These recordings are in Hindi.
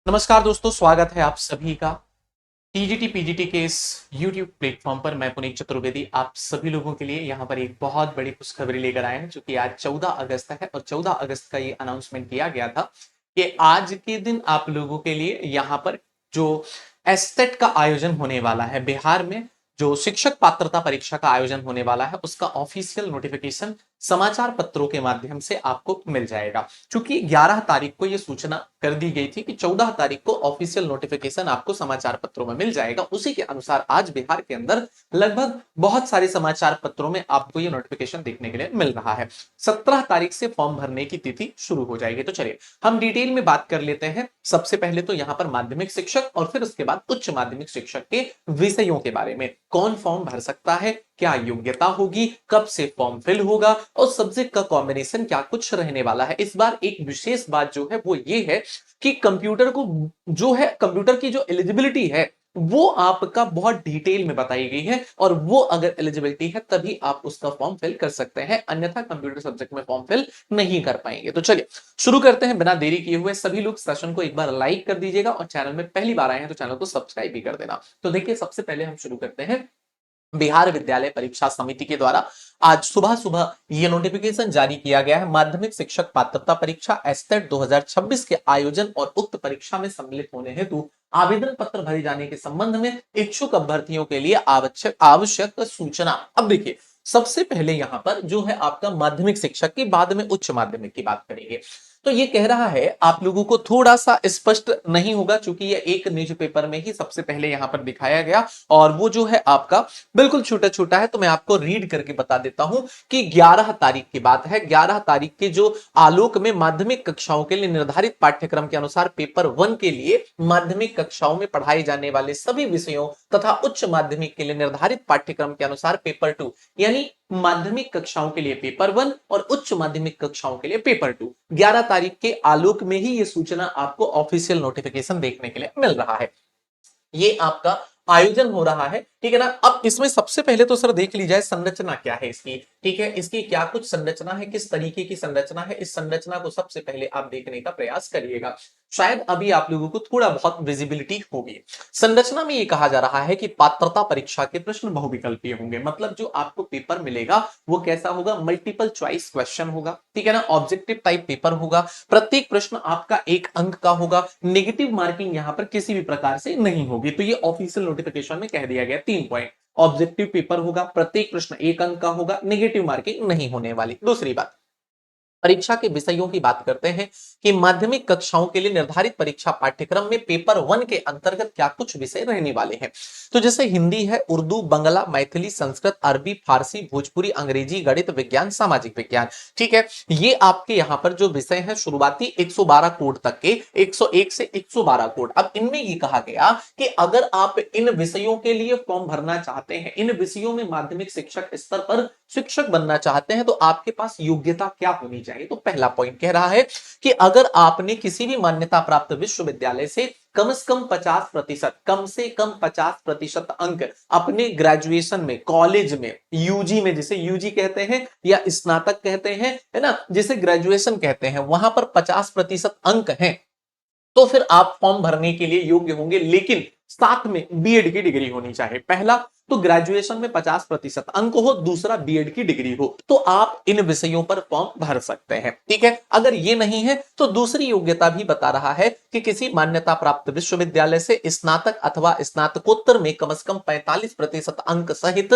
नमस्कार दोस्तों, स्वागत है आप सभी का टीजीटी पीजीटी के इस यूट्यूब प्लेटफॉर्म पर। मैं पुनीत चतुर्वेदी आप सभी लोगों के लिए यहाँ पर एक बहुत बड़ी खुशखबरी लेकर आए हैं, जो कि आज 14 अगस्त है और 14 अगस्त का ये अनाउंसमेंट किया गया था कि आज के दिन आप लोगों के लिए यहाँ पर जो एस्टेट का आयोजन होने वाला है बिहार में, जो शिक्षक पात्रता परीक्षा का आयोजन होने वाला है, उसका ऑफिशियल नोटिफिकेशन समाचार पत्रों के माध्यम से आपको मिल जाएगा। चूंकि 11 तारीख को यह सूचना कर दी गई थी कि 14 तारीख को ऑफिशियल नोटिफिकेशन आपको समाचार पत्रों में मिल जाएगा, उसी के अनुसार आज बिहार के अंदर लगभग बहुत सारे समाचार पत्रों में आपको यह नोटिफिकेशन देखने के लिए मिल रहा है। 17 तारीख से फॉर्म भरने की तिथि शुरू हो जाएगी। तो चलिए हम डिटेल में बात कर लेते हैं। सबसे पहले तो यहाँ पर माध्यमिक शिक्षक और फिर उसके बाद उच्च माध्यमिक शिक्षक के विषयों के बारे में, कौन फॉर्म भर सकता है, क्या योग्यता होगी, कब से फॉर्म फिल होगा और सब्जेक्ट का कॉम्बिनेशन क्या कुछ रहने वाला है। इस बार एक विशेष बात जो है वो ये है कि कंप्यूटर को जो है, कंप्यूटर की जो एलिजिबिलिटी है वो आपका बहुत डिटेल में बताई गई है, और वो अगर एलिजिबिलिटी है तभी आप उसका फॉर्म फिल कर सकते हैं, अन्यथा कंप्यूटर सब्जेक्ट में फॉर्म फिल नहीं कर पाएंगे। तो चलिए शुरू करते हैं बिना देरी किए हुए। सभी लोग सेशन को एक बार लाइक कर दीजिएगा और चैनल में पहली बार आए हैं तो चैनल को सब्सक्राइब भी कर देना। तो देखिए, सबसे पहले हम शुरू करते हैं। बिहार विद्यालय परीक्षा समिति के द्वारा आज सुबह सुबह यह नोटिफिकेशन जारी किया गया है। माध्यमिक शिक्षक पात्रता परीक्षा एस्टेट 2026 के आयोजन और उक्त परीक्षा में सम्मिलित होने हेतु आवेदन पत्र भरे जाने के संबंध में इच्छुक अभ्यर्थियों के लिए आवश्यक आवश्यक सूचना। अब देखिए, सबसे पहले यहां पर जो है आपका माध्यमिक शिक्षक की, बाद में उच्च माध्यमिक की बात करेंगे। तो ये कह रहा है आप लोगों को थोड़ा सा स्पष्ट नहीं होगा, क्योंकि ये एक न्यूज़पेपर में ही सबसे पहले यहां पर दिखाया गया और वो जो है आपका बिल्कुल छोटा छोटा है। तो मैं आपको रीड करके बता देता हूं कि 11 तारीख की बात है। 11 तारीख के जो आलोक में माध्यमिक कक्षाओं के लिए निर्धारित पाठ्यक्रम के अनुसार पेपर 1 के लिए माध्यमिक कक्षाओं में पढ़ाए जाने वाले सभी विषयों तथा उच्च माध्यमिक के लिए निर्धारित पाठ्यक्रम के अनुसार पेपर 2, यानी माध्यमिक कक्षाओं के लिए पेपर 1 और उच्च माध्यमिक कक्षाओं के लिए पेपर 2, 11 तारीख के आलोक में ही यह सूचना आपको ऑफिशियल नोटिफिकेशन देखने के लिए मिल रहा है। ये आपका आयोजन हो रहा है, ठीक है ना। अब इसमें सबसे पहले तो सर देख ली जाए संरचना क्या है इसकी, ठीक है, इसकी क्या कुछ संरचना है, किस तरीके की संरचना है, इस संरचना को सबसे पहले आप देखने का प्रयास करिएगा। शायद अभी आप लोगों को थोड़ा बहुत विजिबिलिटी होगी। संरचना में ये कहा जा रहा है कि पात्रता परीक्षा के प्रश्न बहुविकल्पीय होंगे, मतलब जो आपको पेपर मिलेगा वो कैसा होगा, मल्टीपल चॉइस क्वेश्चन होगा, ठीक है ना, ऑब्जेक्टिव टाइप पेपर होगा। प्रत्येक प्रश्न आपका 1 अंक का होगा। नेगेटिव मार्किंग यहां पर किसी भी प्रकार से नहीं होगी। तो ये ऑफिशियल नोटिफिकेशन में कह दिया गया 3 पॉइंट। ऑब्जेक्टिव पेपर होगा, प्रत्येक प्रश्न 1 अंक का होगा, नेगेटिव मार्किंग नहीं होने वाली। दूसरी बात, परीक्षा के विषयों की बात करते हैं कि माध्यमिक कक्षाओं के लिए निर्धारित परीक्षा पाठ्यक्रम में पेपर 1 के अंतर्गत क्या कुछ विषय रहने वाले हैं। तो जैसे हिंदी है, उर्दू, बंगला, मैथिली, संस्कृत, अरबी, फारसी, भोजपुरी, अंग्रेजी, गणित विज्ञान, सामाजिक विज्ञान, ठीक है। ये आपके यहां पर जो विषय है शुरुआती 112 कोड तक के, 101 से 112 कोड। अब इनमें ये कहा गया कि अगर आप इन विषयों के लिए फॉर्म भरना चाहते हैं, इन विषयों में माध्यमिक शिक्षक स्तर पर शिक्षक बनना चाहते हैं, तो आपके पास योग्यता क्या होनी चाहिए। तो पहला पॉइंट कह रहा है कि अगर आपने किसी भी मान्यता प्राप्त विश्वविद्यालय से कम से कम 50%, कम से कम 50% अंक अपने ग्रेजुएशन में, कॉलेज में, यूजी में, जिसे यूजी कहते हैं या स्नातक कहते हैं, है ना, जिसे ग्रेजुएशन कहते हैं, वहां पर 50% अंक हैं, तो फिर आप फॉर्म भरने के लिए योग्य होंगे। लेकिन साथ में बीएड की डिग्री होनी चाहिए। पहला तो ग्रेजुएशन में 50% अंक हो, दूसरा बीएड की डिग्री हो, तो आप इन विषयों पर फॉर्म भर सकते हैं, ठीक है। अगर ये नहीं है तो दूसरी योग्यता भी बता रहा है कि किसी मान्यता प्राप्त विश्वविद्यालय से स्नातक अथवा स्नातकोत्तर में कम से कम 45% अंक सहित,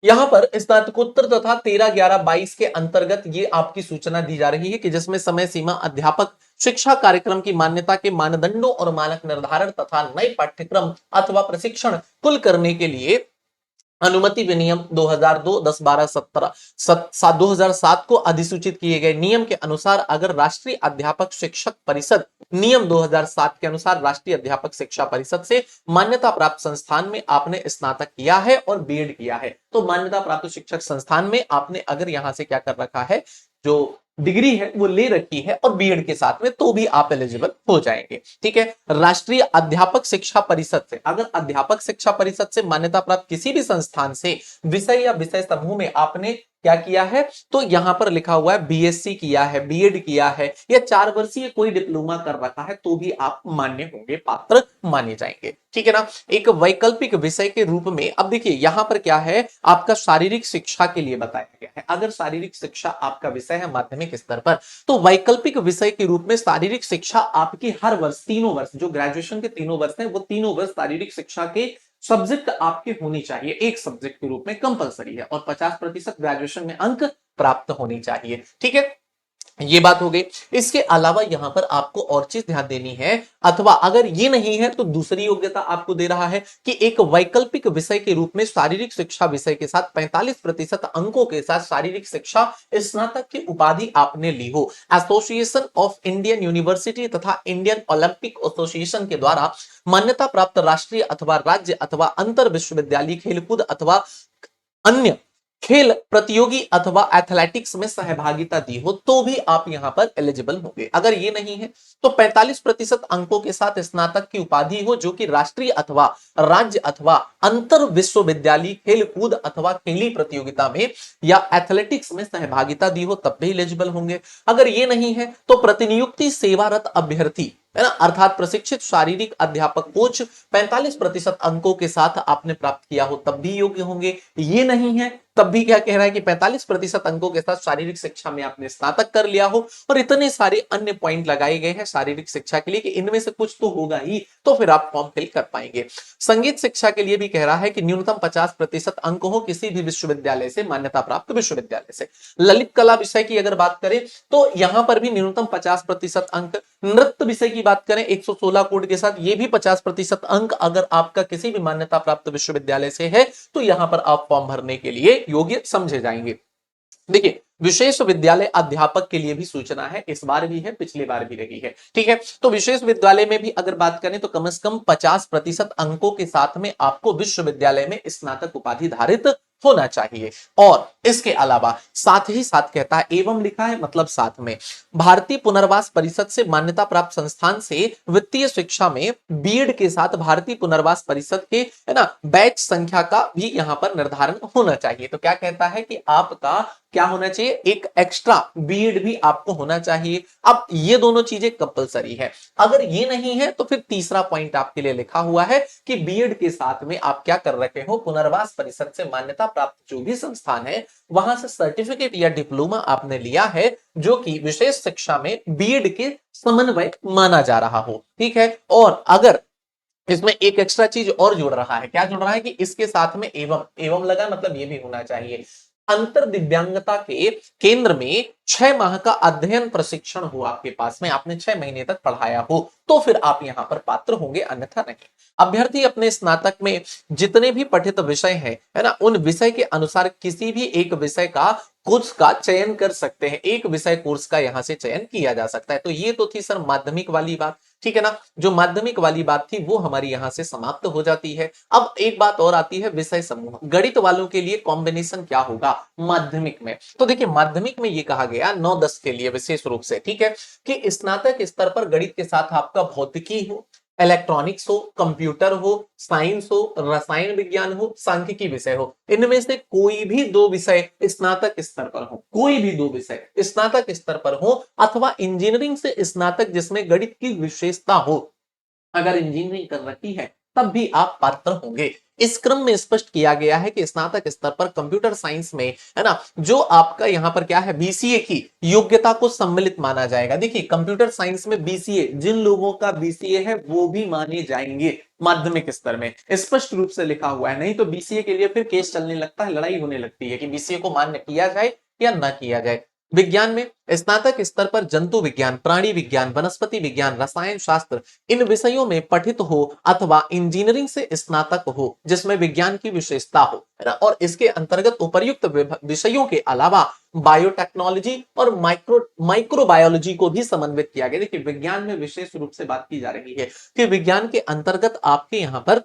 यहां पर स्नातकोत्तर तथा 13-11-22 के अंतर्गत ये आपकी सूचना दी जा रही है कि जिसमें समय सीमा, अध्यापक, शिक्षा कार्यक्रम की मान्यता के मानदंडों और मानक निर्धारण तथा नए पाठ्यक्रम अथवा प्रशिक्षण कुल करने के लिए अनुमति विनियम 2002 10 12 17 2007 को अधिसूचित किए गए नियम के अनुसार, अगर राष्ट्रीय अध्यापक शिक्षक परिषद नियम 2007 के अनुसार राष्ट्रीय अध्यापक शिक्षा परिषद से मान्यता प्राप्त संस्थान में आपने स्नातक किया है और बीएड किया है, तो मान्यता प्राप्त शिक्षक संस्थान में आपने अगर यहां से क्या कर रखा है, जो डिग्री है वो ले रखी है और बीएड के साथ में, तो भी आप एलिजिबल हो जाएंगे, ठीक है। राष्ट्रीय अध्यापक शिक्षा परिषद से, अगर अध्यापक शिक्षा परिषद से मान्यता प्राप्त किसी भी संस्थान से विषय या विषय समूह में आपने क्या किया है, तो यहां पर लिखा हुआ है बीएससी किया है, बीएड किया है या 4 वर्षीय कोई डिप्लोमा कर रखा है तो भी आप मान्य होंगे, पात्र माने जाएंगे। ठीक है ना। एक वैकल्पिक विषय के रूप में अब देखिए यहां पर क्या है, आपका शारीरिक शिक्षा के लिए बताया गया है। अगर शारीरिक शिक्षा आपका विषय है माध्यमिक स्तर पर, तो वैकल्पिक विषय के रूप में शारीरिक शिक्षा आपकी हर वर्ष, तीनों वर्ष, जो ग्रेजुएशन के तीनों वर्ष हैं वो तीनों वर्ष शारीरिक शिक्षा के सब्जेक्ट आपके होनी चाहिए, एक सब्जेक्ट के रूप में कंपलसरी है, और 50% ग्रेजुएशन में अंक प्राप्त होनी चाहिए। ठीक है, ये बात हो गई। इसके अलावा यहां पर आपको और चीज ध्यान देनी है, अथवा अगर ये नहीं है तो दूसरी योग्यता आपको दे रहा है कि एक वैकल्पिक विषय के रूप में शारीरिक शिक्षा विषय के साथ 45% अंकों के साथ शारीरिक शिक्षा स्नातक की उपाधि आपने ली हो। एसोसिएशन ऑफ इंडियन यूनिवर्सिटी तथा इंडियन ओलंपिक एसोसिएशन के द्वारा मान्यता प्राप्त राष्ट्रीय अथवा राज्य अथवा अंतर विश्वविद्यालय खेलकूद अथवा अन्य खेल प्रतियोगी अथवा एथलेटिक्स में सहभागिता दी हो तो भी आप यहां पर एलिजिबल होंगे। अगर ये नहीं है तो 45% अंकों के साथ स्नातक की उपाधि हो जो कि राष्ट्रीय अथवा राज्य अथवा अंतर विश्वविद्यालय खेल कूद अथवा खेली प्रतियोगिता में या एथलेटिक्स में सहभागिता दी हो तब भी एलिजिबल होंगे। अगर ये नहीं है तो प्रतिनियुक्ति सेवारत अभ्यर्थी है ना, अर्थात प्रशिक्षित शारीरिक अध्यापक कोच 45% अंकों के साथ आपने प्राप्त किया हो तब भी योग्य होंगे। ये नहीं है तब भी क्या कह रहा है कि 45% अंकों के साथ शारीरिक शिक्षा में आपने स्नातक कर लिया हो, और इतने सारे अन्य पॉइंट लगाए गए हैं शारीरिक शिक्षा के लिए कि इनमें से कुछ तो होगा ही, तो फिर आप फॉर्म फिल कर पाएंगे। संगीत शिक्षा के लिए भी कह रहा है कि न्यूनतम 50% अंक हो किसी भी विश्वविद्यालय से, मान्यता प्राप्त विश्वविद्यालय से। ललित कला विषय की अगर बात करें तो यहां पर भी न्यूनतम 50% अंक। नृत्य विषय की बात करें 116 कोड के साथ, ये भी 50% अंक अगर आपका किसी भी मान्यता प्राप्त विश्वविद्यालय से है तो यहां पर आप फॉर्म भरने के लिए योग्य समझे जाएंगे। देखिए विशेष विद्यालय अध्यापक के लिए भी सूचना है, इस बार भी है, पिछली बार भी रही है। ठीक है, तो विशेष विद्यालय में भी अगर बात करें तो कम से कम 50% अंकों के साथ में आपको विश्वविद्यालय में स्नातक उपाधि धारित होना चाहिए। और इसके अलावा साथ ही साथ कहता है, एवं लिखा है मतलब साथ में, भारतीय पुनर्वास परिषद से मान्यता प्राप्त संस्थान से वित्तीय शिक्षा में बीएड के साथ भारतीय पुनर्वास परिषद के है ना बैच संख्या का भी यहां पर निर्धारण होना चाहिए। तो क्या कहता है कि आपका क्या होना चाहिए, एक एक्स्ट्रा बीएड भी आपको होना चाहिए। अब ये दोनों चीजें कंपलसरी है। अगर ये नहीं है तो फिर तीसरा पॉइंट आपके लिए लिखा हुआ है कि बीएड के साथ में आप क्या कर रखे हो, पुनर्वास परिषद से मान्यता प्राप्त जो भी संस्थान है वहां से सर्टिफिकेट या डिप्लोमा आपने लिया है जो कि विशेष शिक्षा में बीएड के समन्वय माना जा रहा हो। ठीक है, और अगर इसमें एक एक्स्ट्रा चीज और जुड़ रहा है, क्या जुड़ रहा है कि इसके साथ में एवं, एवं लगा मतलब ये भी होना चाहिए, अंतर दिव्यांगता के केंद्र में 6 माह का अध्ययन प्रशिक्षण हो आपके पास में, आपने 6 महीने तक पढ़ाया हो तो फिर आप यहां पर पात्र होंगे, अन्यथा नहीं। अभ्यर्थी अपने स्नातक में जितने भी पठित विषय है ना, उन विषय के अनुसार किसी भी एक विषय का कोर्स का चयन कर सकते हैं, एक विषय कोर्स का यहां से चयन किया जा सकता है। तो ये तो थी सर माध्यमिक वाली बात। ठीक है ना, जो माध्यमिक वाली बात थी वो हमारी यहां से समाप्त हो जाती है। अब एक बात और आती है, विषय समूह। गणित वालों के लिए कॉम्बिनेशन क्या होगा माध्यमिक में, तो देखिए माध्यमिक में ये कहा गया 9-10 के लिए विशेष रूप से, ठीक है, कि स्नातक स्तर पर गणित के साथ आपका भौतिकी हो, इलेक्ट्रॉनिक्स हो, कंप्यूटर हो, साइंस हो, रसायन विज्ञान हो, सांख्यिकी विषय हो, इनमें से कोई भी 2 विषय स्नातक स्तर पर हो, कोई भी 2 विषय स्नातक स्तर पर हो, अथवा इंजीनियरिंग से स्नातक जिसमें गणित की विशेषता हो, अगर इंजीनियरिंग कर रखी है तब भी आप पात्र होंगे। इस क्रम में स्पष्ट किया गया है कि स्नातक स्तर पर कंप्यूटर साइंस में है ना, जो आपका यहां पर क्या है बीसीए की योग्यता को सम्मिलित माना जाएगा। देखिए कंप्यूटर साइंस में बीसीए, जिन लोगों का बीसीए है वो भी माने जाएंगे माध्यमिक स्तर में, स्पष्ट रूप से लिखा हुआ है। नहीं तो बीसीए के लिए फिर केस चलने लगता है, लड़ाई होने लगती है कि बीसीए को मान्य किया जाए या ना किया जाए। विज्ञान में स्नातक स्तर पर जंतु विज्ञान, प्राणी विज्ञान, वनस्पति विज्ञान, रसायन शास्त्र, इन विषयों में पठित हो अथवा इंजीनियरिंग से स्नातक हो जिसमें विज्ञान की विशेषता हो, है ना, और इसके अंतर्गत उपर्युक्त विषयों के अलावा बायोटेक्नोलॉजी और माइक्रोबायोलॉजी को भी समन्वित किया गया। देखिए विज्ञान में विशेष रूप से बात की जा रही है कि विज्ञान के अंतर्गत आपके यहां पर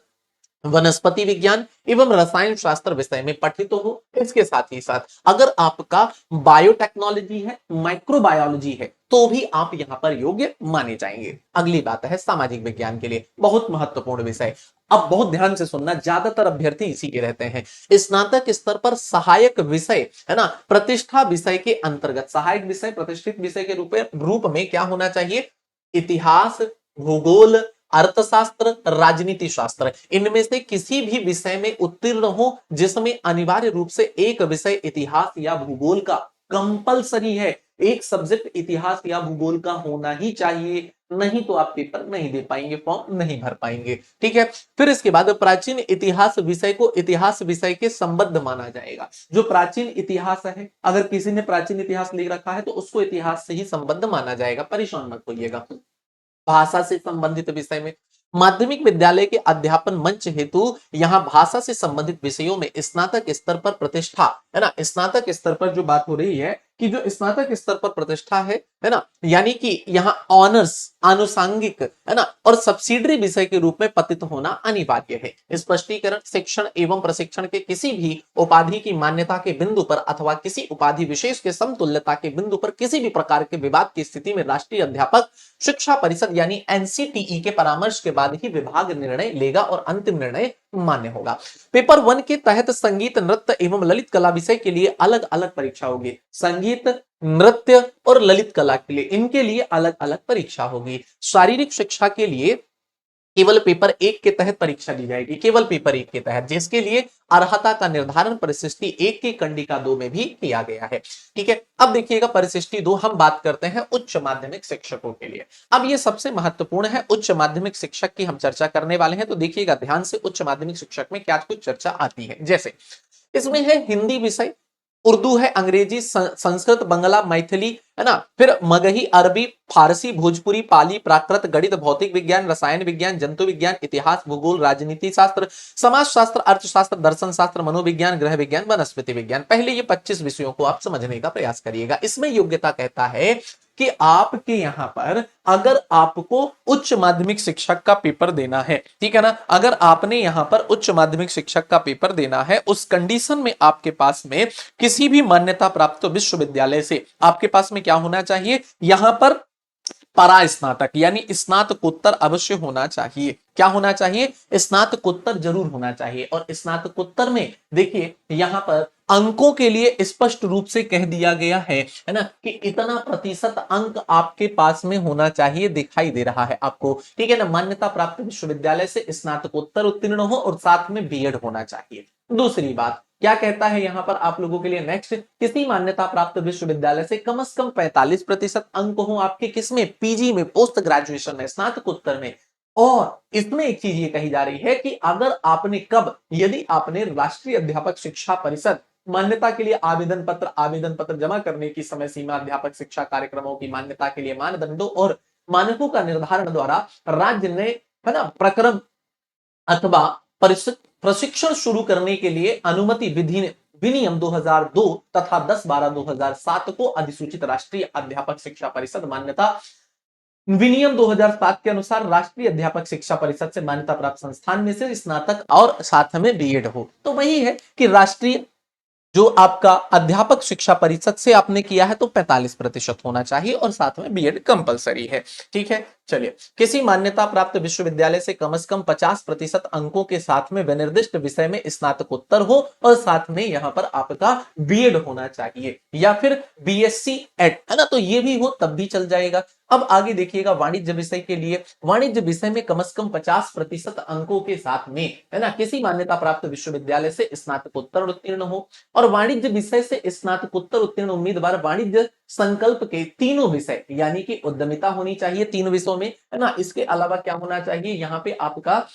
वनस्पति विज्ञान एवं रसायन शास्त्र विषय में पठित हो। इसके साथ ही साथ अगर आपका बायोटेक्नोलॉजी है, माइक्रोबायोलॉजी है, तो भी आप यहां पर योग्य माने जाएंगे। अगली बात है सामाजिक विज्ञान के लिए बहुत महत्वपूर्ण विषय। अब बहुत ध्यान से सुनना, ज्यादातर अभ्यर्थी इसी के रहते हैं। स्नातक स्तर पर सहायक विषय है ना, प्रतिष्ठा विषय के अंतर्गत सहायक विषय प्रतिष्ठित विषय के रूप में क्या होना चाहिए? इतिहास, भूगोल, अर्थशास्त्र, राजनीति शास्त्र, इनमें से किसी भी विषय में उत्तीर्ण हो जिसमें अनिवार्य रूप से एक विषय इतिहास या भूगोल का कंपलसरी है। एक सब्जेक्ट इतिहास या भूगोल का होना ही चाहिए, नहीं तो आप पेपर नहीं दे पाएंगे, फॉर्म नहीं भर पाएंगे। ठीक है। फिर इसके बाद प्राचीन इतिहास विषय को इतिहास विषय के संबद्ध माना जाएगा। जो प्राचीन इतिहास है, अगर किसी ने प्राचीन इतिहास लिख रखा है तो उसको इतिहास से ही संबद्ध माना जाएगा, परेशान मत होइएगा। भाषा से संबंधित विषय में माध्यमिक विद्यालय के अध्यापन मंच हेतु यहाँ भाषा से संबंधित विषयों में स्नातक स्तर पर प्रतिष्ठा है ना, स्नातक स्तर पर जो बात हो रही है कि जो स्नातक स्तर पर प्रतिष्ठा है ना, यानी कि यहाँ ऑनर्स, आनुषांगिक है ना, और सब्सिडरी विषय के रूप में पतित होना अनिवार्य है। स्पष्टीकरण, शिक्षण एवं प्रशिक्षण के किसी भी उपाधि की मान्यता के बिंदु पर अथवा किसी उपाधि विशेष के समतुल्यता के बिंदु पर किसी भी प्रकार के विवाद की स्थिति में राष्ट्रीय अध्यापक शिक्षा परिषद यानी एनसीटीई के परामर्श के बाद ही विभाग निर्णय लेगा और अंतिम निर्णय मान्य होगा। पेपर 1 के तहत संगीत, नृत्य एवं ललित कला विषय के लिए अलग अलग परीक्षा होगी। संगीत, नृत्य और ललित कला के लिए इनके लिए अलग अलग परीक्षा होगी। शारीरिक शिक्षा के लिए केवल पेपर 1 के तहत परीक्षा दी जाएगी, केवल पेपर 1 के तहत, जिसके लिए अर्हता का निर्धारण परिशिष्टि 1 की कंडिका 2 में भी किया गया है। ठीक है। अब देखिएगा परिशिष्टि 2 हम बात करते हैं उच्च माध्यमिक शिक्षकों के लिए। अब ये सबसे महत्वपूर्ण है, उच्च माध्यमिक शिक्षक की हम चर्चा करने वाले हैं, तो देखिएगा ध्यान से उच्च माध्यमिक शिक्षक में क्या कुछ चर्चा आती है। जैसे इसमें है हिंदी विषय, उर्दू है, अंग्रेजी, संस्कृत, बंगला, मैथिली है ना, फिर मगही, अरबी, फारसी, भोजपुरी, पाली, प्राकृत, गणित, भौतिक विज्ञान, रसायन विज्ञान, जंतु विज्ञान, इतिहास, भूगोल, राजनीति शास्त्र, समाज शास्त्र, अर्थशास्त्र, दर्शन शास्त्र, मनोविज्ञान, गृह विज्ञान, वनस्पति विज्ञान। पहले ये 25 विषयों को आप समझने का प्रयास करिएगा। इसमें योग्यता कहता है कि आपके यहां पर अगर आपको उच्च माध्यमिक शिक्षक का पेपर देना है, ठीक है ना, अगर आपने यहां पर उच्च माध्यमिक शिक्षक का पेपर देना है, उस कंडीशन में आपके पास में किसी भी मान्यता प्राप्त विश्वविद्यालय से आपके पास में क्या होना चाहिए, यहां पर परास्नातक यानी स्नातकोत्तर अवश्य होना चाहिए। क्या होना चाहिए? स्नातकोत्तर जरूर होना चाहिए। और स्नातकोत्तर में देखिए यहां पर अंकों के लिए स्पष्ट रूप से कह दिया गया है ना, कि इतना प्रतिशत अंक आपके पास में होना चाहिए, दिखाई दे रहा है आपको, ठीक है ना। मान्यता प्राप्त विश्वविद्यालय से स्नातकोत्तर उत्तीर्ण हो और साथ में बीएड होना चाहिए। दूसरी बात क्या कहता है यहां पर आप लोगों के लिए, नेक्स्ट, किसी मान्यता प्राप्त विश्वविद्यालय से कम से कम 45% अंक हो आपके किसमें, पीजी में, पोस्ट ग्रेजुएशन में, स्नातकोत्तर में। और इसमें एक चीज ये कही जा रही है कि अगर आपने यदि आपने राष्ट्रीय अध्यापक शिक्षा परिषद मान्यता के लिए आवेदन पत्र जमा करने की समय सीमा, अध्यापक शिक्षा कार्यक्रमों की मान्यता के लिए मानदंडों और मानकों का निर्धारण द्वारा राज्य ने है ना प्रक्रम अथवा प्रशिक्षण शुरू करने के लिए अनुमति विनियम 2002 तथा 10/12/2007 को अधिसूचित राष्ट्रीय अध्यापक शिक्षा परिषद मान्यता विनियम 2007 के अनुसार राष्ट्रीय अध्यापक शिक्षा परिषद से मान्यता प्राप्त संस्थान में से स्नातक और साथ में बीएड हो। तो वही है कि राष्ट्रीय जो आपका अध्यापक शिक्षा परिषद से आपने किया है तो 45% होना चाहिए और साथ में बीएड कंपलसरी है। ठीक है। चलिए, किसी मान्यता प्राप्त विश्वविद्यालय से कम 50% अंकों के साथ में विनिर्दिष्ट विषय में स्नातकोत्तर हो और साथ में यहां पर आपका बीएड होना चाहिए या फिर बीएससी एड, है ना, तो ये भी हो तब भी चल जाएगा। अब आगे देखिएगा वाणिज्य विषय के लिए, वाणिज्य विषय में कम से कम 50% अंकों के साथ में है ना किसी मान्यता प्राप्त विश्वविद्यालय से स्नातकोत्तर उत्तीर्ण हो। और वाणिज्य विषय से स्नातकोत्तर उत्तीर्ण उम्मीदवार वाणिज्य संकल्प के तीनों विषय यानी कि उद्यमिता होनी चाहिए 3 विषयों में, है ना। इसके अलावा क्या होना चाहिए, यहाँ पे आपका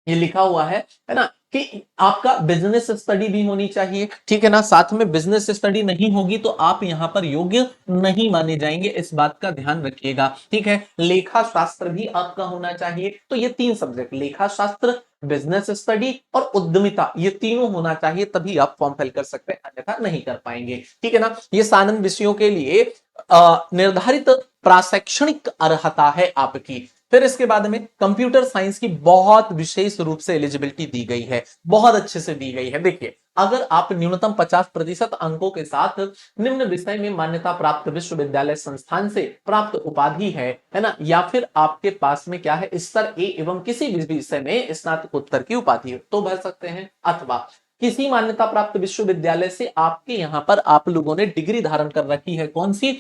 ये लिखा हुआ है ना, कि आपका बिजनेस स्टडी भी होनी चाहिए, ठीक है ना। साथ में बिजनेस स्टडी नहीं होगी तो आप यहां पर योग्य नहीं माने जाएंगे, इस बात का ध्यान रखिएगा। ठीक है। लेखा शास्त्र भी आपका होना चाहिए। तो ये 3 सब्जेक्ट, लेखा शास्त्र, बिजनेस स्टडी और उद्यमिता, ये तीनों होना चाहिए, तभी आप फॉर्म फिल कर सकते हैं, अन्यथा नहीं कर पाएंगे। ठीक है ना। ये सानंद विषयों के लिए निर्धारित प्राशैक्षणिक अर्हता है आपकी। फिर इसके बाद में कंप्यूटर साइंस की बहुत विशेष रूप से एलिजिबिलिटी दी गई है, बहुत अच्छे से दी गई है। देखिए, अगर आप न्यूनतम 50% अंकों के साथ निम्न विषय में मान्यता प्राप्त विश्वविद्यालय संस्थान से प्राप्त उपाधि है ना, या फिर आपके पास में क्या है, स्तर ए एवं किसी भी विषय में स्नातकोत्तर की उपाधि है, तो भर सकते हैं। अथवा किसी मान्यता प्राप्त विश्वविद्यालय से आपके यहां पर आप लोगों ने डिग्री धारण कर रखी है, कौन सी,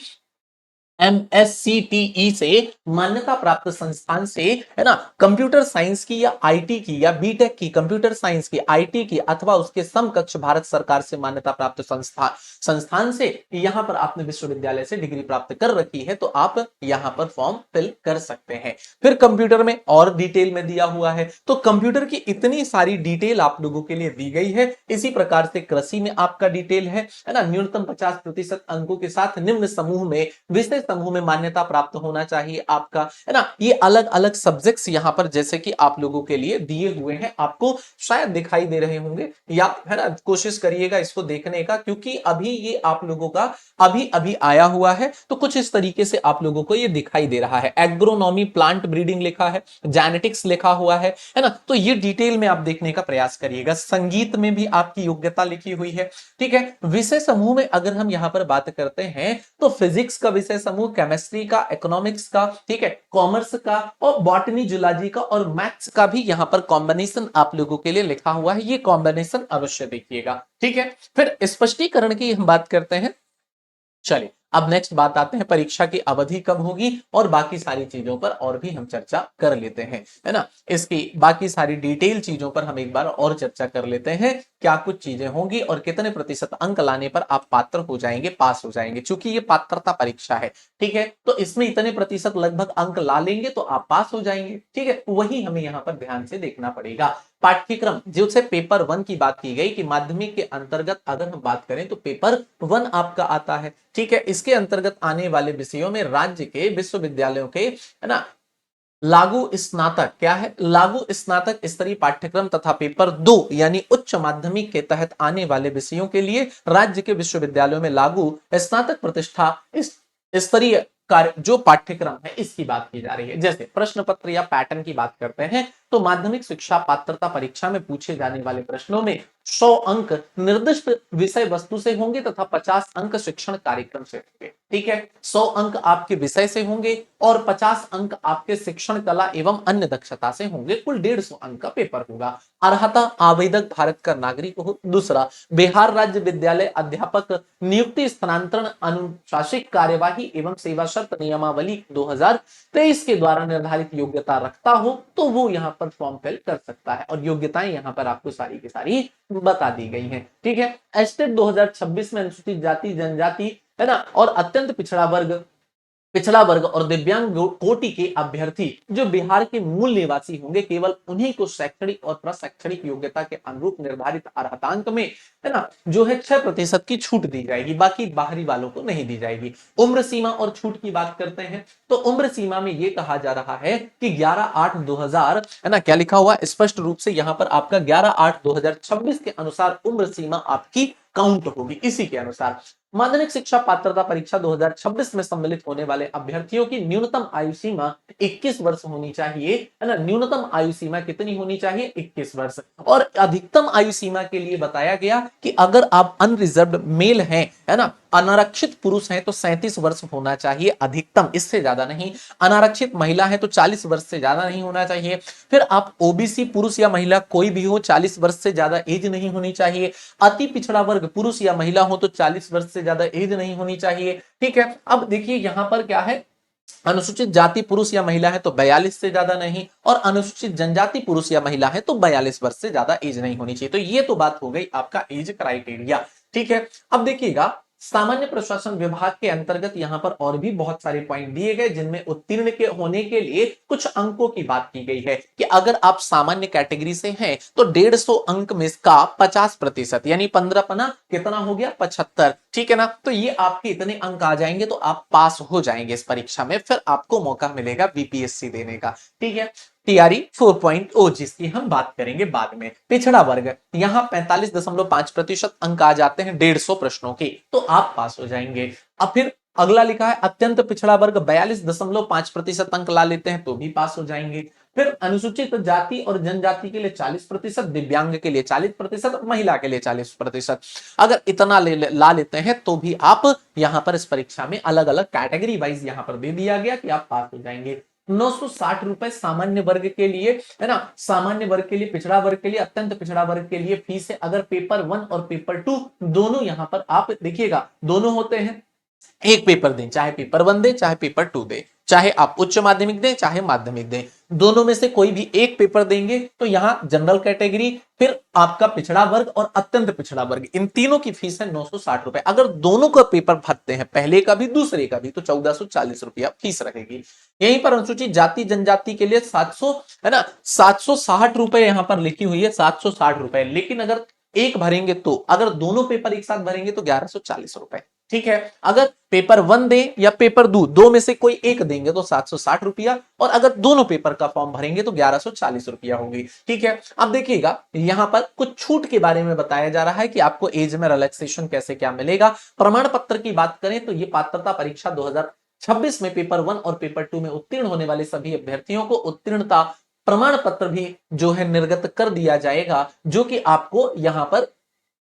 MSCTE से मान्यता प्राप्त संस्थान से, है ना, कंप्यूटर साइंस की या आईटी की या बीटेक की, कंप्यूटर साइंस की, आईटी की, अथवा उसके समकक्ष भारत सरकार से मान्यता प्राप्त संस्थान से यहां पर आपने विश्वविद्यालय से डिग्री प्राप्त कर रखी है, तो आप यहां पर फॉर्म फिल कर सकते हैं। फिर कंप्यूटर में और डिटेल में दिया हुआ है, तो कंप्यूटर की इतनी सारी डिटेल आप लोगों के लिए दी गई है। इसी प्रकार से कृषि में आपका डिटेल है ना, न्यूनतम 50% अंकों के साथ निम्न समूह में, विषय समूह में मान्यता प्राप्त होना चाहिए आपका, है ना। ये अलग अलग सब्जेक्ट्स यहां पर जैसे कि आप लोगों के लिए दिए हुए हैं, आपको शायद दिखाई दे रहे होंगे, या है ना, कोशिश करिएगा इसको देखने का, क्योंकि अभी ये आप लोगों का अभी अभी आया हुआ है, तो कुछ इस तरीके से आप लोगों को ये दिखाई दे रहा है। एग्रोनॉमी, प्लांट ब्रीडिंग लिखा है, जेनेटिक्स लिखा हुआ है ना, तो ये डिटेल में आप देखने का प्रयास करिएगा। संगीत में भी आपकी योग्यता लिखी हुई है, ठीक है। विषय समूह में अगर हम यहां पर बात करते हैं तो फिजिक्स का विषय समूह, केमिस्ट्री का, इकोनॉमिक्स का, ठीक है, कॉमर्स का, और बॉटनी, जूलॉजी का और मैथ्स का भी यहां पर कॉम्बिनेशन आप लोगों के लिए लिखा हुआ है। ये कॉम्बिनेशन अवश्य देखिएगा, ठीक है। फिर स्पष्टीकरण की हम बात करते हैं। चलिए, अब नेक्स्ट बात आते हैं, परीक्षा की अवधि कब होगी और बाकी सारी चीजों पर और भी हम चर्चा कर लेते हैं, है ना। इसकी बाकी सारी डिटेल चीजों पर हम एक बार और चर्चा कर लेते हैं, क्या कुछ चीजें होंगी और कितने प्रतिशत अंक लाने पर आप पात्र हो जाएंगे, पास हो जाएंगे। चूंकि ये पात्रता परीक्षा है, ठीक है, तो इसमें इतने प्रतिशत लगभग अंक ला लेंगे तो आप पास हो जाएंगे, ठीक है। वही हमें यहाँ पर ध्यान से देखना पड़ेगा। पाठ्यक्रम, जो से पेपर 1 की बात की गई कि माध्यमिक के अंतर्गत अगर हम बात करें तो पेपर 1 आपका आता है, ठीक है। इसके अंतर्गत आने वाले विषयों में राज्य के विश्वविद्यालयों के, है ना, लागू स्नातक, क्या है, लागू स्नातक स्तरीय पाठ्यक्रम तथा पेपर 2 यानी उच्च माध्यमिक के तहत आने वाले विषयों के लिए राज्य के विश्वविद्यालयों में लागू स्नातक प्रतिष्ठा स्तरीय कार्य जो पाठ्यक्रम है इसकी बात की जा रही है। जैसे प्रश्न पत्र या पैटर्न की बात करते हैं तो माध्यमिक शिक्षा पात्रता परीक्षा में पूछे जाने वाले प्रश्नों में 100 अंक निर्दिष्ट विषय वस्तु से होंगे तथा 50 अंक शिक्षण कार्यक्रम से होंगे, ठीक है। 100 अंक आपके विषय से होंगे और 50 अंक आपके शिक्षण कला एवं अन्य दक्षता से होंगे। कुल 150 अंक का पेपर होगा। अर्हता, आवेदक भारत का नागरिक हो। दूसरा, बिहार राज्य विद्यालय अध्यापक नियुक्ति, स्थानांतरण, अनुशासिक कार्यवाही एवं सेवा शर्त नियमावली 2023 के द्वारा निर्धारित योग्यता रखता हो तो वो यहाँ पर फॉर्म फिल कर सकता है, और योग्यताएं यहाँ पर आपको सारी की सारी बता दी गई हैं, ठीक है। एस्टेट 2026 में अनुसूचित जाति, जनजाति, है ना, और अत्यंत पिछड़ा वर्ग और दिव्यांग कोटि के अभ्यर्थी जो बिहार के मूल निवासी होंगे, केवल उन्हीं को शैक्षणिक और प्रशैक्षणिक योग्यता के अनुरूप निर्धारित अर्हतांक में, है ना, जो है 6% की छूट दी जाएगी, बाकी बाहरी वालों को नहीं दी जाएगी। उम्र सीमा और छूट की बात करते हैं तो उम्र सीमा में यह कहा जा रहा है कि 11/8/2000, है ना, क्या लिखा हुआ स्पष्ट रूप से यहां पर आपका 11/8/2026 के अनुसार उम्र सीमा आपकी काउंट होगी। इसी के अनुसार माध्यमिक शिक्षा पात्रता परीक्षा 2026 में सम्मिलित होने वाले अभ्यर्थियों की न्यूनतम आयु सीमा 21 वर्ष होनी चाहिए, है ना। न्यूनतम आयु सीमा कितनी होनी चाहिए, 21 वर्ष। और अधिकतम आयु सीमा के लिए बताया गया कि अगर आप अनरिजर्व्ड मेल हैं, है ना, अनारक्षित पुरुष हैं तो 37 वर्ष होना चाहिए अधिकतम, इससे ज्यादा नहीं। अनारक्षित महिला है तो 40 वर्ष से ज्यादा नहीं होना चाहिए। फिर आप ओबीसी पुरुष या महिला कोई भी हो, 40 वर्ष से ज्यादा एज नहीं होनी चाहिए। अति पिछड़ा वर्ग पुरुष या महिला हो तो 40 वर्ष से ज्यादा एज नहीं होनी चाहिए, ठीक है। अब देखिए यहां पर क्या है, अनुसूचित जाति पुरुष या महिला है तो 42 से ज्यादा नहीं, और अनुसूचित जनजाति पुरुष या महिला है तो 42 वर्ष से ज्यादा एज नहीं होनी चाहिए। तो ये तो बात हो गई आपका एज क्राइटेरिया, ठीक है। अब देखिएगा, सामान्य प्रशासन विभाग के अंतर्गत यहां पर और भी बहुत सारे पॉइंट दिए गए जिनमें उत्तीर्ण के होने के लिए कुछ अंकों की बात की गई है कि अगर आप सामान्य कैटेगरी से हैं तो 150 अंक में इसका 50% यानी 15 पना कितना हो गया, 75, ठीक है ना। तो ये आपके इतने अंक आ जाएंगे तो आप पास हो जाएंगे इस परीक्षा में, फिर आपको मौका मिलेगा बीपीएससी देने का, ठीक है। टीआरई 4.0 जिसकी हम बात करेंगे बाद में। पिछड़ा वर्ग, यहां 45.5% अंक आ जाते हैं 150 प्रश्नों के, तो आप पास हो जाएंगे। अब फिर अगला लिखा है अत्यंत पिछड़ा वर्ग 42.5% अंक ला लेते हैं तो भी पास हो जाएंगे। फिर अनुसूचित जाति और जनजाति के लिए 40%, दिव्यांग के लिए 40%, महिला के लिए 40%, अगर इतना ला लेते हैं तो भी आप यहां पर इस परीक्षा में अलग अलग कैटेगरी वाइज यहां पर दे दिया गया कि आप पास हो जाएंगे। 960 रुपए सामान्य वर्ग के लिए, है ना, सामान्य वर्ग के लिए, पिछड़ा वर्ग के लिए, अत्यंत पिछड़ा वर्ग के लिए फीस है। अगर पेपर 1 और पेपर 2 दोनों यहां पर आप देखिएगा दोनों होते हैं, एक पेपर दें, चाहे पेपर 1 दें चाहे पेपर 2 दें, चाहे आप उच्च माध्यमिक दें चाहे माध्यमिक दें, दोनों में से कोई भी एक पेपर देंगे तो यहां जनरल कैटेगरी, फिर आपका पिछड़ा वर्ग और अत्यंत पिछड़ा वर्ग, इन तीनों की फीस है 960 रुपए। अगर दोनों का पेपर भरते हैं, पहले का भी दूसरे का भी, तो 1440 रुपया फीस रहेगी। यहीं पर अनुसूचित जाति जनजाति के लिए 700, है ना, 760 रुपए यहां पर लिखी हुई है, 760 रुपए, लेकिन अगर एक भरेंगे तो, अगर दोनों पेपर एक साथ भरेंगे तो 1140 रुपए। ठीक है, अगर पेपर 1 दे या पेपर 2, दो में से कोई एक देंगे तो 760 रुपया, और अगर दोनों पेपर का फॉर्म भरेंगे तो 1140 रुपया होगी। ठीक है, अब देखिएगा यहां पर कुछ छूट के बारे में बताया जा रहा है कि आपको एज में रिलैक्सेशन कैसे क्या मिलेगा। प्रमाण पत्र की बात करें तो ये पात्रता परीक्षा 2026 में पेपर 1 और पेपर 2 में उत्तीर्ण होने वाले सभी अभ्यर्थियों को उत्तीर्णता प्रमाण पत्र भी जो है निर्गत कर दिया जाएगा, जो कि आपको यहां पर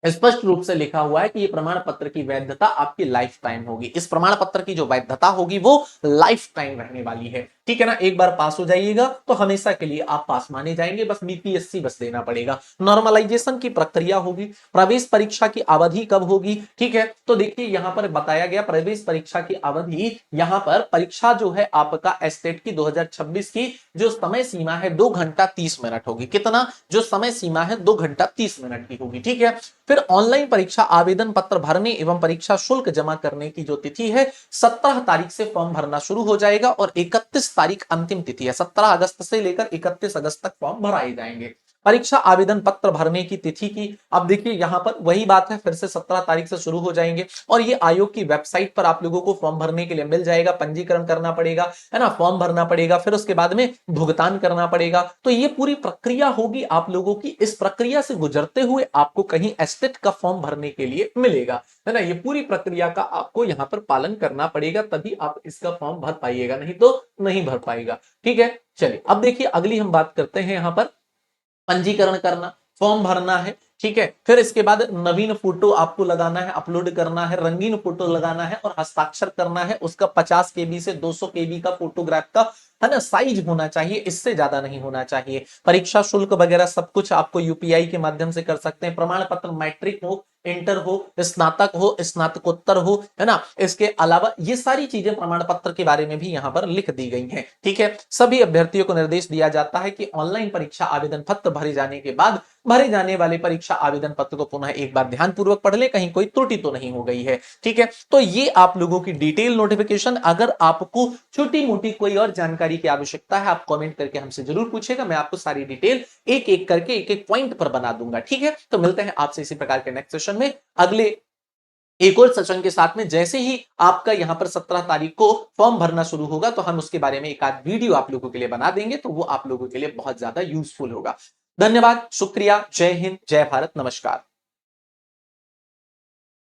स्पष्ट रूप से लिखा हुआ है कि ये प्रमाण पत्र की वैधता आपकी लाइफ टाइम होगी। इस प्रमाण पत्र की जो वैधता होगी वो लाइफ टाइम रहने वाली है। ठीक है ना, एक बार पास हो जाइएगा तो हमेशा के लिए आप पास माने जाएंगे, बस बीपीएससी बस देना पड़ेगा। नॉर्मलाइजेशन की प्रक्रिया होगी। प्रवेश परीक्षा की अवधि कब होगी? ठीक है, तो देखिए यहां पर बताया गया प्रवेश परीक्षा की अवधि, यहां पर परीक्षा जो है आपका एस्टेट की 2026 की जो समय सीमा है 2 घंटा 30 मिनट होगी। कितना? जो समय सीमा है 2 घंटा 30 मिनट की होगी। ठीक है, फिर ऑनलाइन परीक्षा आवेदन पत्र भरने एवं परीक्षा शुल्क जमा करने की जो तिथि है 17 तारीख से फॉर्म भरना शुरू हो जाएगा और 31 तारीख अंतिम तिथि है। 17 अगस्त से लेकर 31 अगस्त तक फॉर्म भराए जाएंगे। परीक्षा आवेदन पत्र भरने की तिथि की, अब देखिए यहां पर वही बात है, फिर से 17 तारीख से शुरू हो जाएंगे और ये आयोग की वेबसाइट पर आप लोगों को फॉर्म भरने के लिए मिल जाएगा। पंजीकरण करना पड़ेगा, है ना, फॉर्म भरना पड़ेगा, फिर उसके बाद में भुगतान करना पड़ेगा। तो ये पूरी प्रक्रिया होगी आप लोगों की। इस प्रक्रिया से गुजरते हुए आपको कहीं एस्टेट का फॉर्म भरने के लिए मिलेगा, है ना। ये पूरी प्रक्रिया का आपको यहां पर पालन करना पड़ेगा, तभी आप इसका फॉर्म भर पाइएगा, नहीं तो नहीं भर पाएगा। ठीक है, चलिए अब देखिए अगली हम बात करते हैं यहां पर पंजीकरण करना, फॉर्म भरना है। ठीक है, फिर इसके बाद नवीन फोटो आपको लगाना है, अपलोड करना है, रंगीन फोटो लगाना है और हस्ताक्षर करना है। उसका 50 केबी से 200 केबी का फोटोग्राफ का, है ना, साइज होना चाहिए, इससे ज्यादा नहीं होना चाहिए। परीक्षा शुल्क वगैरह सब कुछ आपको यूपीआई के माध्यम से कर सकते हैं। प्रमाण पत्र मैट्रिक हो, इंटर हो, स्नातक हो, स्नातकोत्तर हो, है ना। इसके अलावा ये सारी चीजें प्रमाण पत्र के बारे में भी यहां पर लिख दी गई हैं। ठीक है, सभी अभ्यर्थियों को निर्देश दिया जाता है कि ऑनलाइन परीक्षा आवेदन पत्र भरे जाने के बाद भरे जाने वाले परीक्षा आवेदन पत्र को पुनः एक बार ध्यानपूर्वक पढ़ ले, कहीं कोई त्रुटि तो नहीं हो गई है। ठीक है, तो ये आप लोगों की डिटेल नोटिफिकेशन। अगर आपको छोटी मोटी कोई और जानकारी की आवश्यकता है आप कमेंट करके हमसे जरूर पूछेगा, मैं आपको सारी डिटेल एक एक करके एक एक पॉइंट पर बना दूंगा। ठीक है, तो मिलते हैं आपसे इसी प्रकार के नेक्स्ट सेशन में, अगले एक और सेशन के साथ में। जैसे ही आपका यहां पर 17 तारीख को फॉर्म भरना शुरू होगा तो हम उसके बारे में एक आध वीडियो आप लोगों के लिए बना देंगे, तो वो आप लोगों के लिए बहुत ज्यादा यूजफुल होगा। धन्यवाद, शुक्रिया, जय हिंद, जय भारत, नमस्कार।